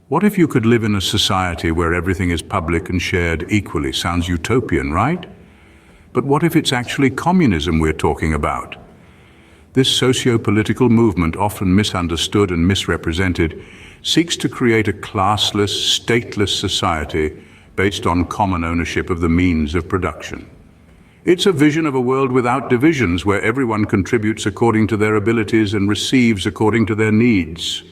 What if you could live in a society where everything is public and shared equally? Sounds utopian, right? But what if it's actually communism we're talking about? This socio-political movement, often misunderstood and misrepresented, seeks to create a classless, stateless society based on common ownership of the means of production. It's a vision of a world without divisions, where everyone contributes according to their abilities and receives according to their needs.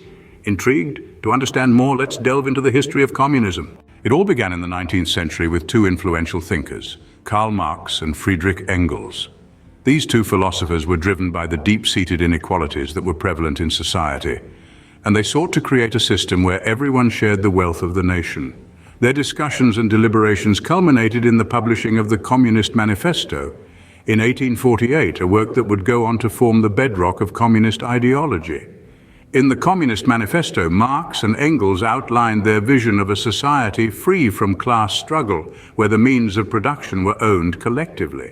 Intrigued? To understand more, let's delve into the history of communism. It all began in the 19th century with two influential thinkers, Karl Marx and Friedrich Engels. These two philosophers were driven by the deep-seated inequalities that were prevalent in society, and they sought to create a system where everyone shared the wealth of the nation. Their discussions and deliberations culminated in the publishing of the Communist Manifesto in 1848, a work that would go on to form the bedrock of communist ideology. In the Communist Manifesto, Marx and Engels outlined their vision of a society free from class struggle, where the means of production were owned collectively.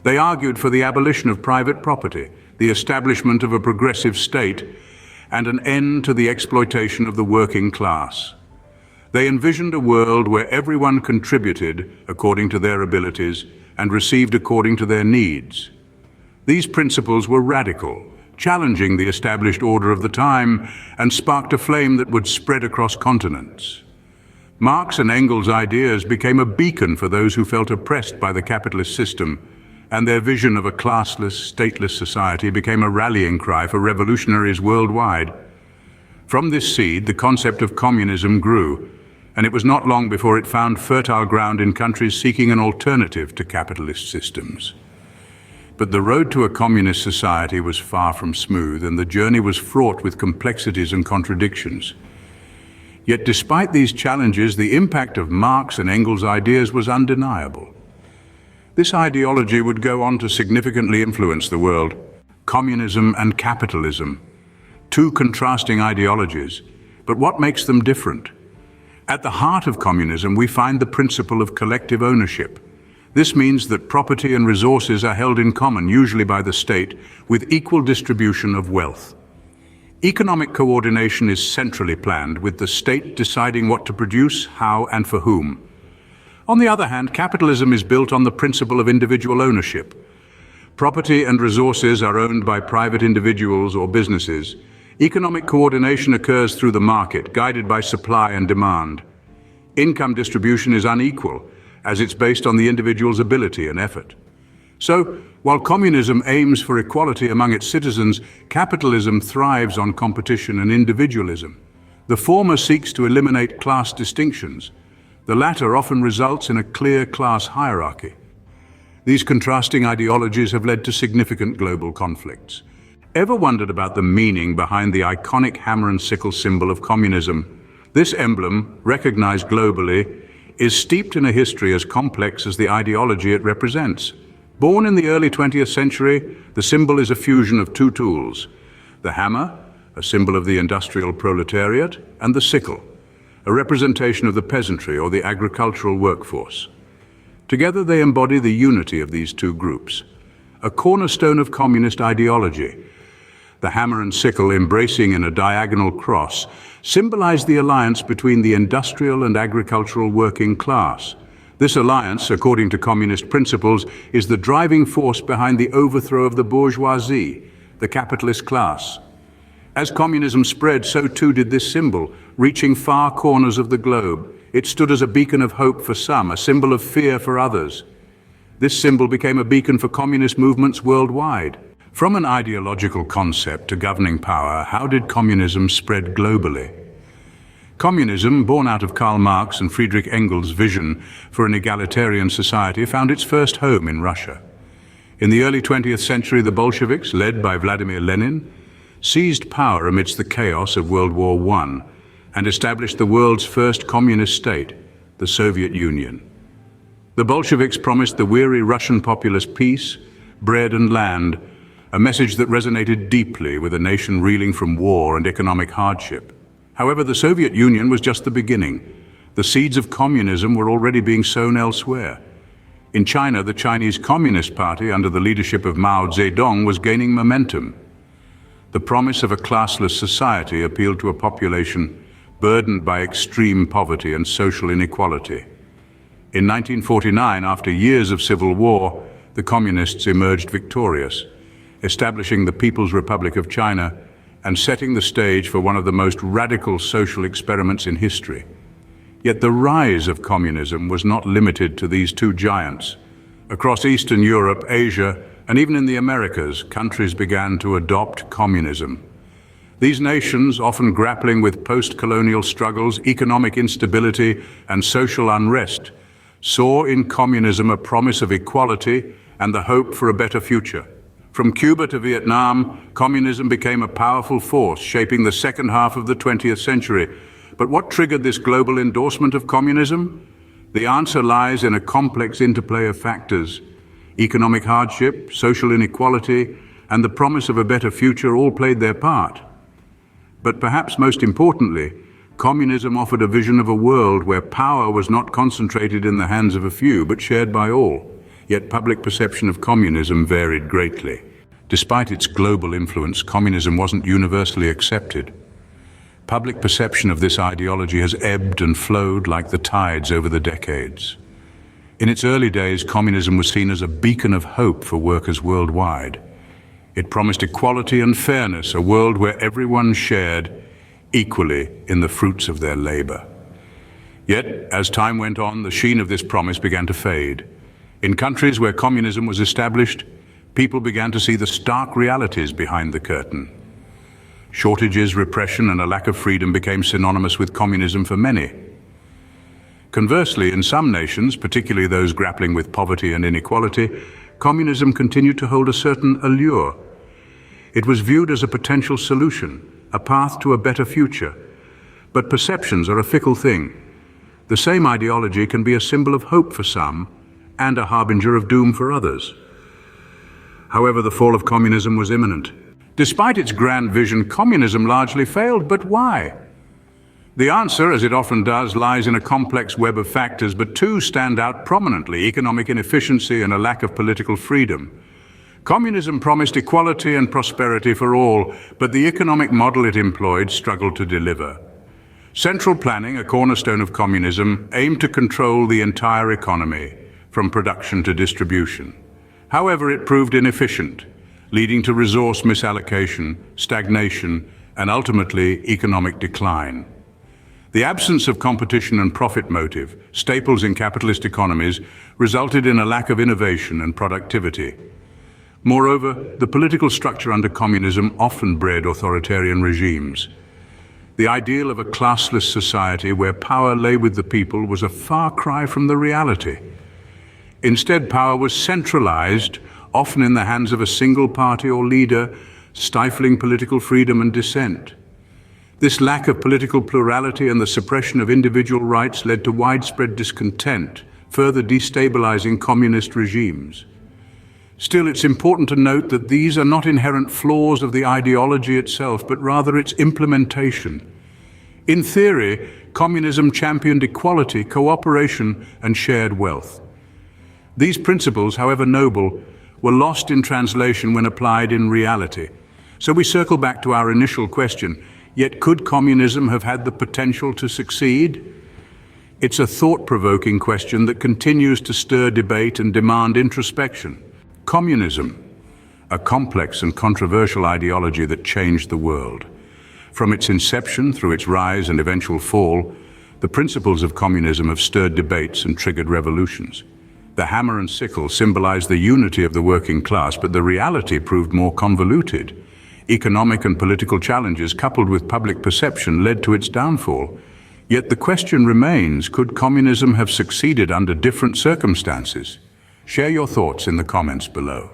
They argued for the abolition of private property, the establishment of a progressive state, and an end to the exploitation of the working class. They envisioned a world where everyone contributed according to their abilities and received according to their needs. These principles were radical, challenging the established order of the time, and sparked a flame that would spread across continents. Marx and Engels' ideas became a beacon for those who felt oppressed by the capitalist system, and their vision of a classless, stateless society became a rallying cry for revolutionaries worldwide. From this seed, the concept of communism grew, and it was not long before it found fertile ground in countries seeking an alternative to capitalist systems. But the road to a communist society was far from smooth, and the journey was fraught with complexities and contradictions. Yet despite these challenges, the impact of Marx and Engels' ideas was undeniable. This ideology would go on to significantly influence the world. Communism and capitalism, two contrasting ideologies, but what makes them different? At the heart of communism, we find the principle of collective ownership. This means that property and resources are held in common, usually by the state, with equal distribution of wealth. Economic coordination is centrally planned, with the state deciding what to produce, how, and for whom. On the other hand, capitalism is built on the principle of individual ownership. Property and resources are owned by private individuals or businesses. Economic coordination occurs through the market, guided by supply and demand. Income distribution is unequal, as it's based on the individual's ability and effort. So, while communism aims for equality among its citizens, capitalism thrives on competition and individualism. The former seeks to eliminate class distinctions. The latter often results in a clear class hierarchy. These contrasting ideologies have led to significant global conflicts. Ever wondered about the meaning behind the iconic hammer and sickle symbol of communism? This emblem, recognized globally, is steeped in a history as complex as the ideology it represents. Born in the early 20th century, the symbol is a fusion of two tools: the hammer, a symbol of the industrial proletariat, and the sickle, a representation of the peasantry or the agricultural workforce. Together they embody the unity of these two groups, a cornerstone of communist ideology. The hammer and sickle, embracing in a diagonal cross, symbolize the alliance between the industrial and agricultural working class. This alliance, according to communist principles, is the driving force behind the overthrow of the bourgeoisie, the capitalist class. As communism spread, so too did this symbol, reaching far corners of the globe. It stood as a beacon of hope for some, a symbol of fear for others. This symbol became a beacon for communist movements worldwide. From an ideological concept to governing power, how did communism spread globally? Communism, born out of Karl Marx and Friedrich Engels' vision for an egalitarian society, found its first home in Russia. In the early 20th century, the Bolsheviks, led by Vladimir Lenin, seized power amidst the chaos of World War I and established the world's first communist state, the Soviet Union. The Bolsheviks promised the weary Russian populace peace, bread and land, a message that resonated deeply with a nation reeling from war and economic hardship. However, the Soviet Union was just the beginning. The seeds of communism were already being sown elsewhere. In China, the Chinese Communist Party, under the leadership of Mao Zedong, was gaining momentum. The promise of a classless society appealed to a population burdened by extreme poverty and social inequality. In 1949, after years of civil war, the communists emerged victorious, establishing the People's Republic of China and setting the stage for one of the most radical social experiments in history. Yet the rise of communism was not limited to these two giants. Across Eastern Europe, Asia, and even in the Americas, countries began to adopt communism. These nations, often grappling with post-colonial struggles, economic instability, and social unrest, saw in communism a promise of equality and the hope for a better future. From Cuba to Vietnam, communism became a powerful force, shaping the second half of the 20th century. But what triggered this global endorsement of communism? The answer lies in a complex interplay of factors. Economic hardship, social inequality, and the promise of a better future all played their part. But perhaps most importantly, communism offered a vision of a world where power was not concentrated in the hands of a few, but shared by all. Yet public perception of communism varied greatly. Despite its global influence, communism wasn't universally accepted. Public perception of this ideology has ebbed and flowed like the tides over the decades. In its early days, communism was seen as a beacon of hope for workers worldwide. It promised equality and fairness, a world where everyone shared equally in the fruits of their labor. Yet, as time went on, the sheen of this promise began to fade. In countries where communism was established, people began to see the stark realities behind the curtain. Shortages, repression, and a lack of freedom became synonymous with communism for many. Conversely, in some nations, particularly those grappling with poverty and inequality, communism continued to hold a certain allure. It was viewed as a potential solution, a path to a better future. But perceptions are a fickle thing. The same ideology can be a symbol of hope for some and a harbinger of doom for others. However, the fall of communism was imminent. Despite its grand vision, communism largely failed, but why? The answer, as it often does, lies in a complex web of factors, but two stand out prominently: economic inefficiency and a lack of political freedom. Communism promised equality and prosperity for all, but the economic model it employed struggled to deliver. Central planning, a cornerstone of communism, aimed to control the entire economy, from production to distribution. However, it proved inefficient, leading to resource misallocation, stagnation, and ultimately economic decline. The absence of competition and profit motive, staples in capitalist economies, resulted in a lack of innovation and productivity. Moreover, the political structure under communism often bred authoritarian regimes. The ideal of a classless society where power lay with the people was a far cry from the reality. Instead, power was centralized, often in the hands of a single party or leader, stifling political freedom and dissent. This lack of political plurality and the suppression of individual rights led to widespread discontent, further destabilizing communist regimes. Still, it's important to note that these are not inherent flaws of the ideology itself, but rather its implementation. In theory, communism championed equality, cooperation, and shared wealth. These principles, however noble, were lost in translation when applied in reality. So we circle back to our initial question, yet could communism have had the potential to succeed? It's a thought-provoking question that continues to stir debate and demand introspection. Communism, a complex and controversial ideology that changed the world. From its inception through its rise and eventual fall, the principles of communism have stirred debates and triggered revolutions. The hammer and sickle symbolized the unity of the working class, but the reality proved more convoluted. Economic and political challenges coupled with public perception led to its downfall. Yet the question remains, could communism have succeeded under different circumstances? Share your thoughts in the comments below.